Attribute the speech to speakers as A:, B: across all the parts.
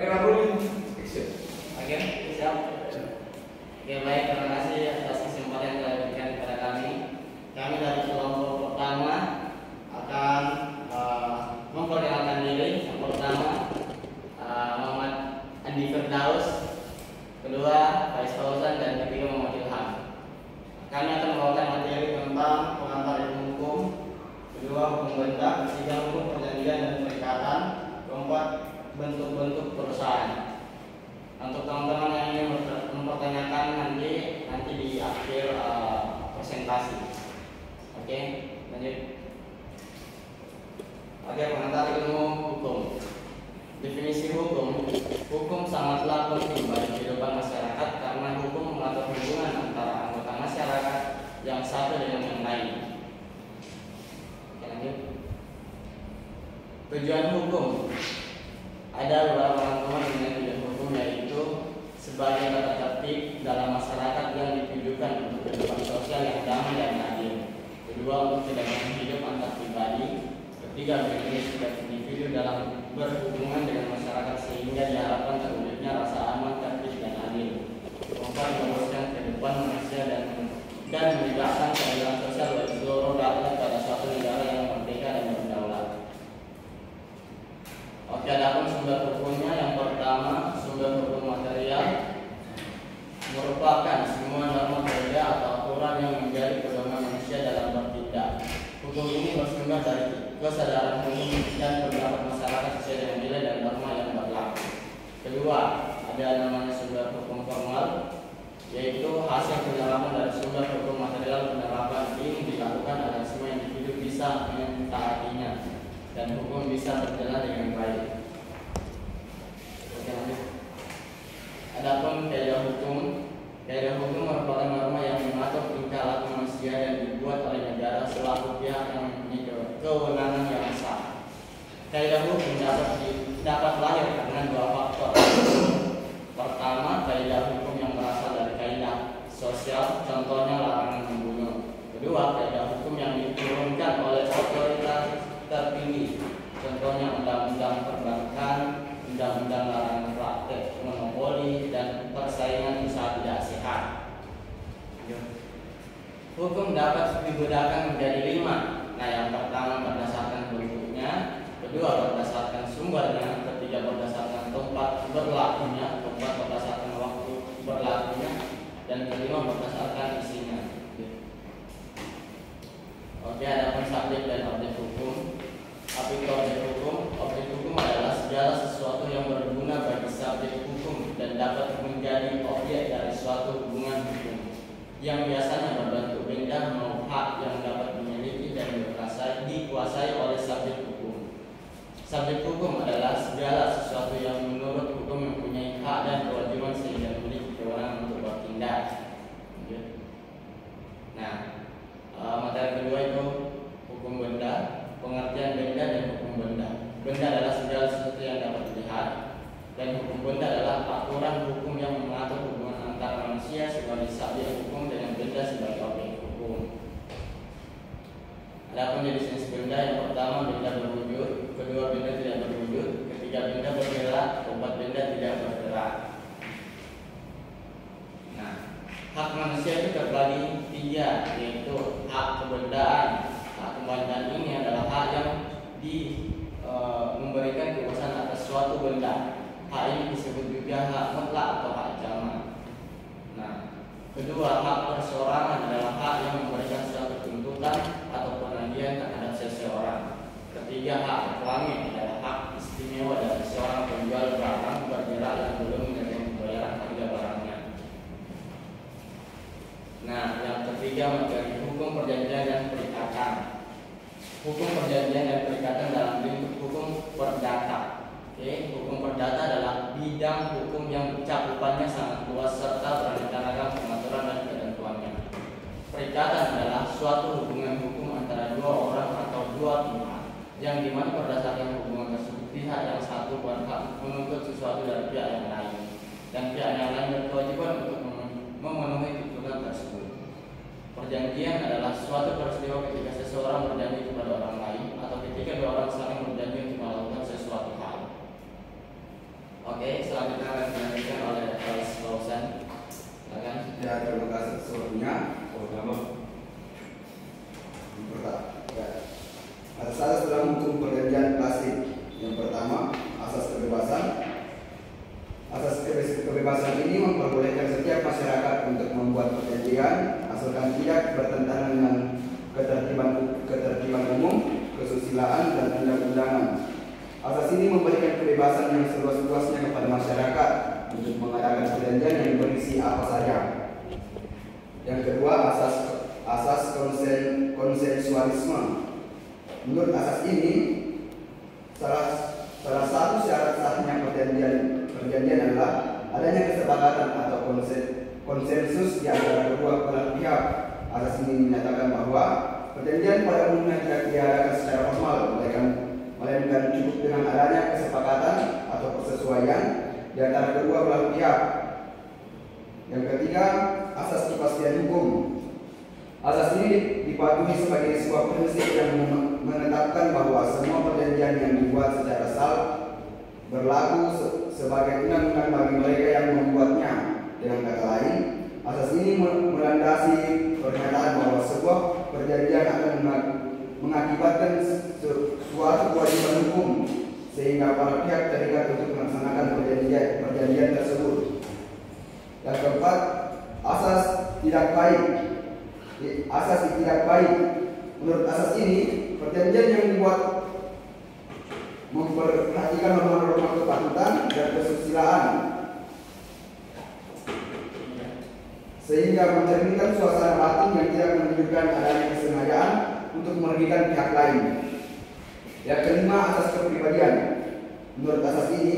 A: Oke, siap. Oke, baik, terima kasih atas kesempatan yang telah diberikan kepada kami. Kami dari kelompok pertama akan memperkenalkan diri. Yang pertama Muhammad Andi Firdaus, kedua Faiz Fauzan, dan ketiga Muhammad Ilham. Kami akan membawakan materi tentang pengantar ilmu hukum, kedua hukum benda, ketiga hukum perjanjian dan perikatan, keempat bentuk-bentuk perusahaan. Untuk teman-teman yang ingin mempertanyakan nanti di akhir presentasi. Oke, lanjut. Oke, pengantar ilmu hukum. Definisi hukum. Hukum sangatlah penting bagi kehidupan masyarakat karena hukum mengatur hubungan antara anggota masyarakat yang satu dengan yang lain. Oke, lanjut. Tujuan hukum. Ada beberapa teman-teman dengan tujuan hukum, yaitu sebagai tata tertib dalam masyarakat yang ditujukan untuk kehidupan sosial yang damai dan adil. Kedua, untuk kedaulatan hidup antar pribadi. Ketiga, melindungi setiap individu dalam berhubungan dengan masyarakat sehingga diharapkan terwujudnya rasa aman, tertib, dan adil. Keempat, meluruskan kehidupan manusia dan menegakkan keadilan sosial bagi seluruh rakyat pada suatu negara yang merdeka dan berdaulat. Oke, adapun sumber hukumnya. Yang pertama, sumber hukum material merupakan semua norma kerja atau aturan yang menjadi pedoman manusia dalam bertindak. Hukum ini bersumber dari kesadaran umum dan pendapat masyarakat sesuai dengan nilai dan norma yang berlaku. Kedua, ada namanya sumber hukum formal, yaitu hasil penerapan dari sumber hukum material. Penerapan ini dilakukan agar semua individu bisa mentaatinya dan hukum bisa berjalan dengan baik. Oke, lanjut. Adapun kaidah hukum. Kaidah hukum merupakan norma yang mengatur tingkah laku manusia dan dibuat oleh negara selaku pihak yang memiliki kewenangan yang sah. Kaidah hukum dapat lahir karena dua faktor. Pertama, kaidah hukum yang berasal dari kaidah sosial, contohnya larangan membunuh. Kedua, kaidah hukum yang diturunkan oleh otoritas tertinggi, contohnya undang-undang perbankan, undang-undang larangan praktek monopoli, dan persaingan usaha tidak sehat. Hukum dapat dibedakan menjadi 5. Nah, yang pertama berdasarkan bentuknya, kedua berdasarkan sumbernya, ketiga berdasarkan tempat berlakunya, keempat berdasarkan waktu berlakunya, dan kelima berdasarkan isinya. Oke, adapun subjek dan objek hukum. Apa itu objek hukum? Objek hukum adalah segala sesuatu yang berguna bagi subjek hukum dan dapat menjadi objek dari suatu hubungan hukum, yang biasanya berbentuk benda maupun hak yang dapat dimiliki dan dikuasai oleh subjek hukum. Subjek hukum adalah segala sesuatu yang menurut hukum mempunyai hak dan kewajiban sehingga memiliki kewenangan untuk bertindak. Nah, materi kedua itu hukum benda. Pengertian benda dan hukum benda. Benda adalah segala sesuatu yang dapat dilihat, dan hukum benda adalah aturan hukum yang mengatur hubungan antara manusia sebagai subjek hukum dengan benda sebagai objek hukum. Adapun jenis benda, yang pertama benda berwujud, kedua benda tidak berwujud, ketiga benda bergerak, keempat benda tidak bergerak. Nah, hak manusia itu terbagi 3, yaitu hak kebendaan. Hak kebendaan ini adalah hak yang memberikan kekuasaan atas suatu benda. Hak ini disebut juga hak mutlak atau hak jamak. Nah, kedua, hak perseorangan adalah hak yang memberikan suatu tuntutan atau penagihan terhadap seseorang. Ketiga, hak pelangi adalah hak istimewa dari seorang penjual barang bergerak yang belum menerima pembayaran harga barangnya. Nah, yang ketiga, materi hukum perjanjian dan perikatan. Hukum perjanjian dan perikatan dalam bentuk hukum perdata. Oke, hukum perdata adalah bidang hukum yang cakupannya sangat luas serta beraneka ragam pengaturan dan ketentuannya. Perikatan adalah suatu hubungan hukum antara dua orang atau dua pihak, yang dimana berdasarkan hubungan tersebut pihak yang satu berhak menuntut sesuatu dari pihak yang lain, dan pihak yang lain berkewajiban untuk memenuhi tuntutan tersebut. Perjanjian adalah suatu peristiwa ketika seseorang berjanji kepada orang lain atau ketika dua orang saling berjanji untuk melakukan sesuatu hal. Oke, selanjutnya akan dilanjutkan oleh Vice Pausan. Silakan.
B: Ya, terima kasih seluruhnya. Asas dalam hukum perjanjian klasik. Yang pertama, asas kebebasan. Asas kebebasan ini memperbolehkan setiap masyarakat untuk membuat perjanjian asalkan tidak bertentangan dengan ketertiban umum, kesusilaan, dan undang-undangan. Asas ini memberikan kebebasan yang seluas-luasnya kepada masyarakat untuk mengadakan perjanjian yang berisi apa saja. Yang kedua, asas konsensualisme. Menurut asas ini, salah satu syarat sahnya perjanjian adalah adanya kesepakatan atau konsensus di antara kedua belah pihak. Asas ini menyatakan bahwa perjanjian pada umumnya tidak diadakan secara formal, melainkan cukup dengan adanya kesepakatan atau persesuaian di antara kedua belah pihak. Yang ketiga, asas kepastian hukum. Asas ini dipatuhi sebagai sebuah prinsip yang menetapkan bahwa semua perjanjian yang dibuat secara sah berlaku sebagai undang-undang bagi mereka yang membuatnya. Dengan kata lain, asas ini melandasi pernyataan bahwa sebuah perjanjian akan mengakibatkan suatu kewajiban hukum sehingga para pihak terikat untuk melaksanakan perjanjian tersebut. Yang keempat, asas tidak baik. Asas tidak baik. Menurut asas ini, perjanjian yang dibuat memperhatikan norma-norma kepatutan dan kesusilaan sehingga mencerminkan suasana batin yang tidak menunjukkan adanya kesengajaan untuk merugikan pihak lain. Yang kelima, asas kepribadian. Menurut asas ini,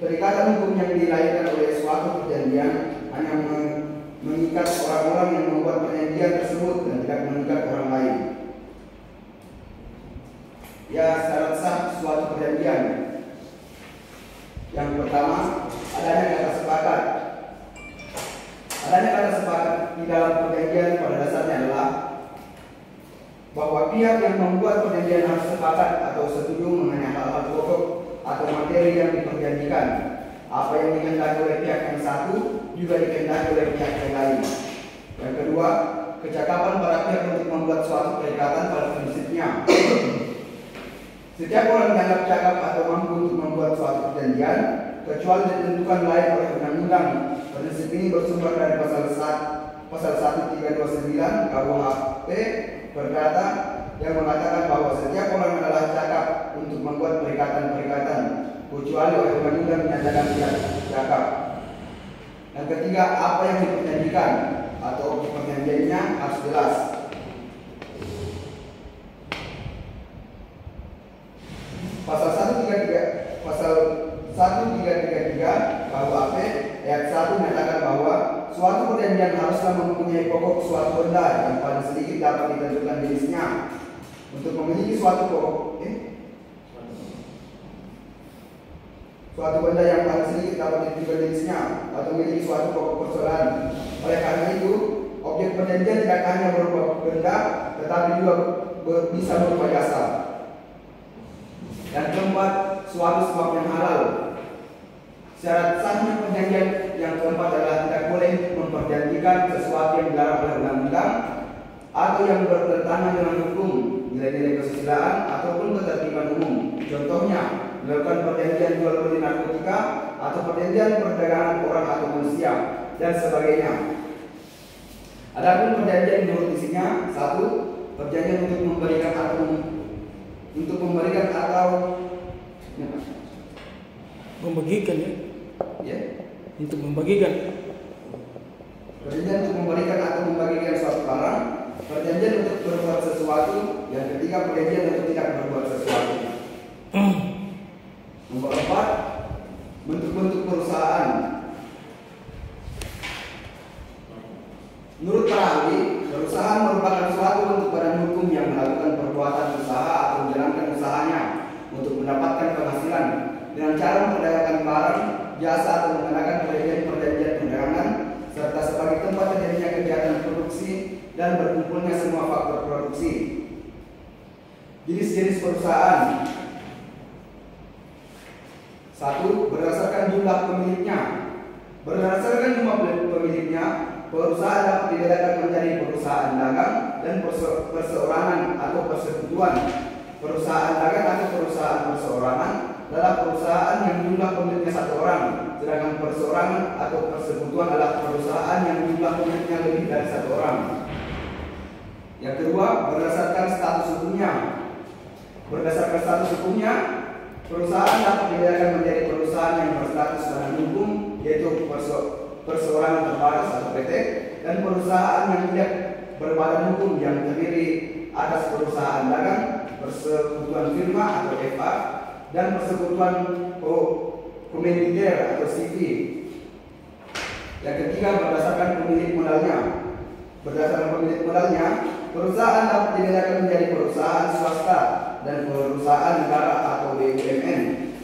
B: perikatan hukum yang dilahirkan oleh suatu perjanjian hanya mengikat orang-orang yang membuat perjanjian tersebut dan tidak mengikat orang lain. Ya, syarat sah suatu perjanjian. Yang pertama, adanya kata sepakat. Adanya kata sepakat di dalam perjanjian pada dasarnya adalah bahwa pihak yang membuat perjanjian harus sepakat atau setuju mengenai hal-hal pokok atau materi yang diperjanjikan. Apa yang dikehendaki oleh pihak yang satu juga dikehendaki oleh pihak yang lain. Yang kedua, kecakapan para pihak untuk membuat suatu perikatan pada prinsipnya. Setiap orang dianggap cakap atau mampu untuk membuat suatu perjanjian, kecuali ditentukan lain oleh undang-undang. Prinsip ini bersumber dari pasal 1329 KUHP Perdata yang mengatakan bahwa setiap orang adalah cakap untuk membuat perikatan-perikatan, kecuali oleh undang-undang menyatakan tidak cakap. Yang ketiga, apa yang diperjanjikan atau objek perjanjiannya harus jelas. Pasal 1333 KUHP ayat 1 menyatakan bahwa suatu perjanjian haruslah mempunyai pokok suatu benda yang paling sedikit dapat ditentukan jenisnya. Untuk memiliki suatu benda yang paling sedikit dapat ditentukan jenisnya atau memiliki suatu pokok persoalan. Oleh karena itu, objek perjanjian tidak hanya berupa benda, tetapi juga bisa berupa jasa. Dan keempat, suatu sebab yang halal. Syarat sahnya perjanjian yang keempat adalah tidak boleh memperjanjikan sesuatu yang dilarang oleh undang-undang atau yang bertentangan dengan hukum, nilai-nilai kesusilaan ataupun ketertiban umum. Contohnya, melakukan perjanjian jual beli narkotika atau perjanjian perdagangan orang atau manusia dan sebagainya. Adapun perjanjian menurut isinya, satu, perjanjian untuk memberikan atau
C: membagikan
B: ya,
C: untuk membagikan.
B: Perjanjian untuk memberikan atau membagikan suatu barang, perjanjian untuk berbuat sesuatu, yang ketiga perjanjian untuk tidak berbuat sesuatu. Nomor 4, bentuk-bentuk perusahaan. Menurut para ahli, perusahaan merupakan suatu bentuk badan hukum yang melakukan perbuatan usaha atau menjalankan usahanya untuk mendapatkan penghasilan dengan cara memperdagangkan barang, jasa atau menggunakan perjanjian perdagangan serta sebagai tempat terjadinya kegiatan produksi dan berkumpulnya semua faktor produksi. Jenis-jenis perusahaan. 1. Satu, berdasarkan jumlah pemiliknya. Berdasarkan jumlah pemiliknya, perusahaan dapat dibedakan menjadi perusahaan dagang dan perseorangan atau persekutuan. Perusahaan dagang atau perusahaan perseorangan adalah perusahaan yang jumlah pemiliknya satu orang, sedangkan perseorangan atau persekutuan adalah perusahaan yang jumlah pemiliknya lebih dari satu orang. Yang kedua, berdasarkan status hukumnya. Berdasarkan status hukumnya, perusahaan dapat dibedakan menjadi perusahaan yang berstatus badan hukum, yaitu perseorangan terbatas atau PT, dan perusahaan yang tidak berbadan hukum yang terdiri atas perusahaan dagang, persekutuan firma atau FA, dan persekutuan komanditer atau CV. Yang ketiga, berdasarkan pemilik modalnya. Berdasarkan pemilik modalnya, perusahaan dapat dibedakan menjadi perusahaan swasta dan perusahaan negara atau BUMN.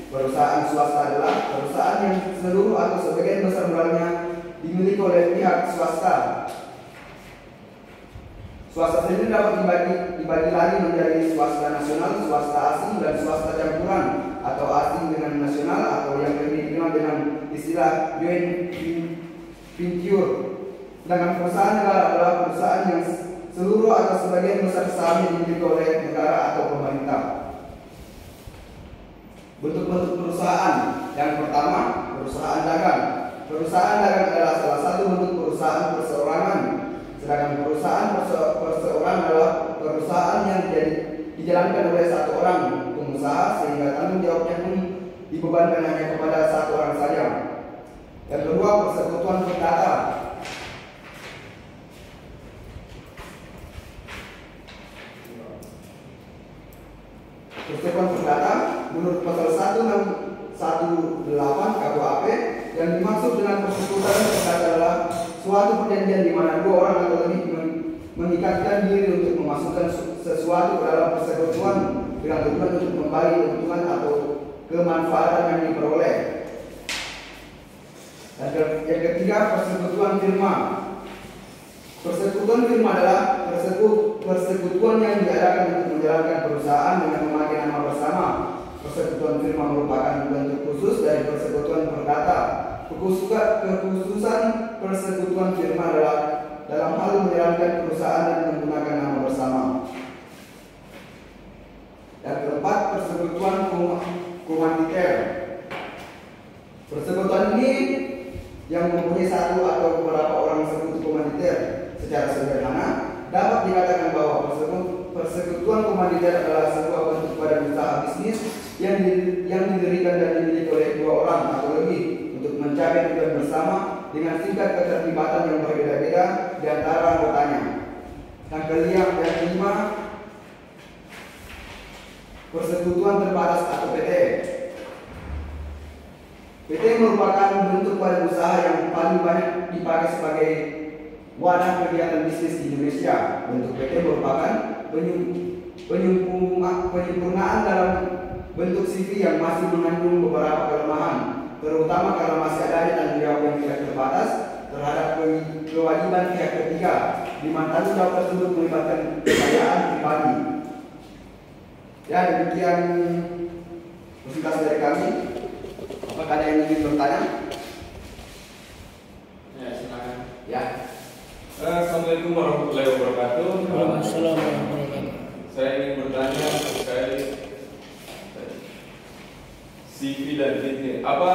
B: Perusahaan swasta adalah perusahaan yang seluruh atau sebagian besar modalnya dimiliki oleh pihak swasta. Swasta sendiri dapat dibagi lagi menjadi swasta nasional, swasta asing, dan swasta campuran atau asing dengan nasional atau yang lebih dikenal dengan istilah joint venture. Sedangkan perusahaan negara adalah perusahaan yang seluruh atau sebagian besar sahamnya dimiliki oleh negara atau pemerintah. Bentuk-bentuk perusahaan. Yang pertama, perusahaan dagang. Perusahaan dagang adalah salah satu bentuk perusahaan perseorangan. Sedangkan perusahaan perseorangan adalah perusahaan yang dijalankan oleh satu orang pengusaha sehingga tanggung jawabnya pun dibebankan hanya kepada satu orang saja. Yang kedua, persekutuan perdata. Persekutuan perdata menurut pasal 118 KUHP yang dimaksud dengan persekutuan perdata adalah suatu perjanjian di mana dua orang atau lebih mengikatkan diri untuk memasukkan sesuatu ke dalam persekutuan dengan tujuan untuk kembali keuntungan atau kemanfaatan yang diperoleh. Dan yang ketiga, persekutuan firma. Persekutuan firma adalah persekutuan yang diadakan untuk menjalankan perusahaan dengan memakai nama bersama. Persekutuan firma merupakan bentuk khusus dari persekutuan perdata. Kekhususan persekutuan firma adalah dalam hal menjalankan perusahaan dan menggunakan nama bersama. Yang keempat, persekutuan komanditer. Persekutuan ini yang mempunyai satu atau beberapa orang sekutu komanditer. Secara sederhana, dapat dikatakan bahwa persekutuan komanditer adalah sebuah bentuk badan usaha bisnis yang didirikan dan dimiliki oleh dua orang atau lebih untuk mencapai tujuan bersama dengan tingkat keterlibatan yang berbeda-beda di antara anggotanya. Yang kelima, persekutuan terbatas atau PT. PT merupakan bentuk badan usaha yang paling banyak dipakai sebagai wadah kegiatan bisnis di Indonesia. Bentuk PT merupakan penyempurnaan dalam bentuk CV yang masih mengandung beberapa kelemahan, terutama karena masih adanya tanggung jawab yang tidak terbatas terhadap kewajiban pihak ketiga, di mana tanggung jawab tersebut melibatkan kekayaan pribadi. Ya, demikian presentasi dari kami. Apakah ada yang ingin bertanya?
A: Ya, silakan.
B: Ya.
D: Assalamualaikum warahmatullahi wabarakatuh.
C: Waalaikumsalam warahmatullahi wabarakatuh.
D: Saya ingin bertanya terkait CV dan PT. Apa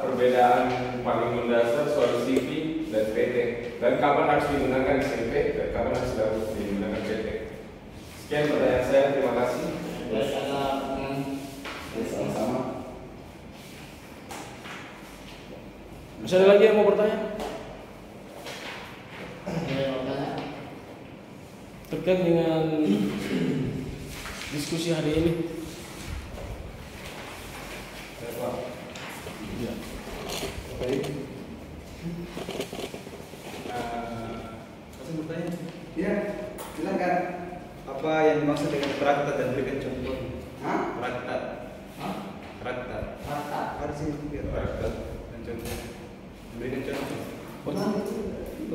D: perbedaan paling mendasar soal CV dan PT? Dan kapan harus digunakan CV dan kapan harus digunakan PT? Sekian pertanyaan saya. Terima kasih.
B: Sama-sama.
C: Masih ada lagi yang mau bertanya? Terkait dengan diskusi hari ini. Ya.
B: Baik.
E: Masih bertanya?
B: Ya, silakan.
E: Apa yang dimaksud dengan traktat dan berikan contoh?
B: Hah?
E: Traktat.
B: Hah?
E: Traktat.
A: Traktat.
E: Ada sih traktat dan contoh. Berikan contoh.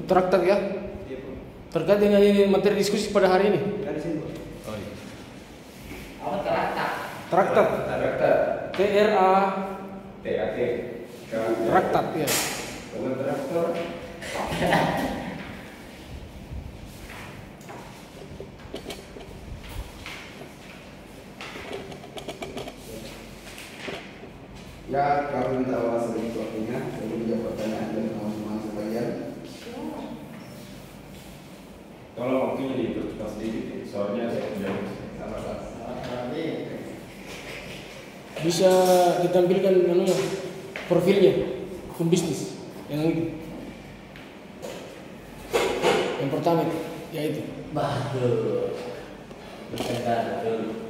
C: Traktat ya?
E: Iya, Pak.
C: Terkait dengan ini materi diskusi pada hari ini.
E: Ada sih, Pak.
C: Oh, iya.
A: Apa traktat?
C: Traktat.
D: Traktat.
C: TRA
D: TAT.
C: Traktat ya.
D: Bukan traktor.
B: Ya, kami minta awal sedikit waktunya sebelum menjawab pertanyaan dari teman-teman sekalian.
D: Tolong waktunya dipercepat sedikit, soalnya saya menjawab.
C: Bisa ditampilkan manunya profilnya pembisnis yang itu. Yang pertama ya itu.
A: Bagus. Bercanda dulu.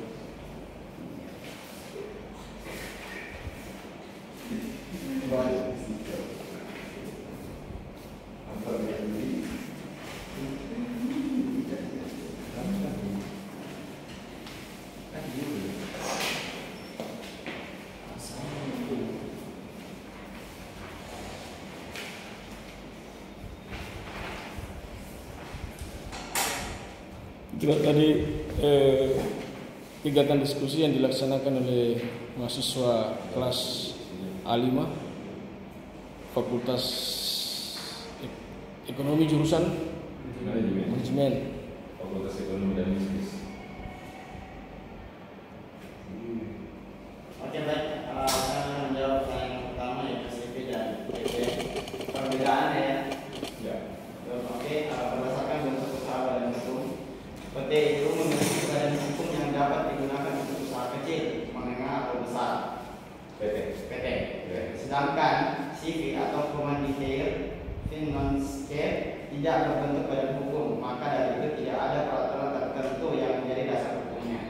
C: Juga tadi kegiatan diskusi yang dilaksanakan oleh mahasiswa kelas A5 Fakultas Ekonomi jurusan Manajemen.
D: Fakultas Ekonomi dan Bisnis.
A: Oke baik, saya menjawab pertanyaan pertama yaitu CV dan PT. Perbedaannya ya.
D: Ya.
A: Oke, berdasarkan bentuk usaha badan hukum, PT itu memiliki badan hukum yang dapat digunakan untuk usaha kecil, menengah atau besar. PT. Sedangkan CV atau Commandeer Finanscape tidak berbentuk badan hukum, maka dari itu tidak ada peraturan tertentu yang menjadi dasar hukumnya.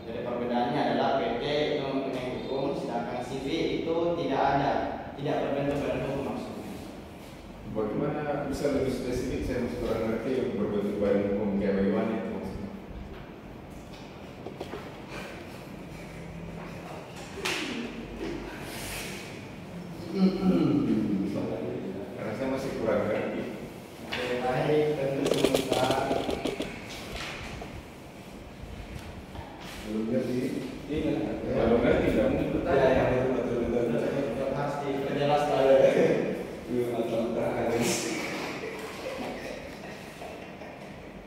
A: Jadi perbedaannya adalah PT itu mempunyai hukum, sedangkan CV itu tidak berbentuk badan hukum maksudnya.
D: Bagaimana bisa lebih spesifik? Saya masih kurang ngerti berbentuk badan hukum kayak bagaimana itu maksudnya. Karena saya masih kurang ngerti.
A: Oke, baik.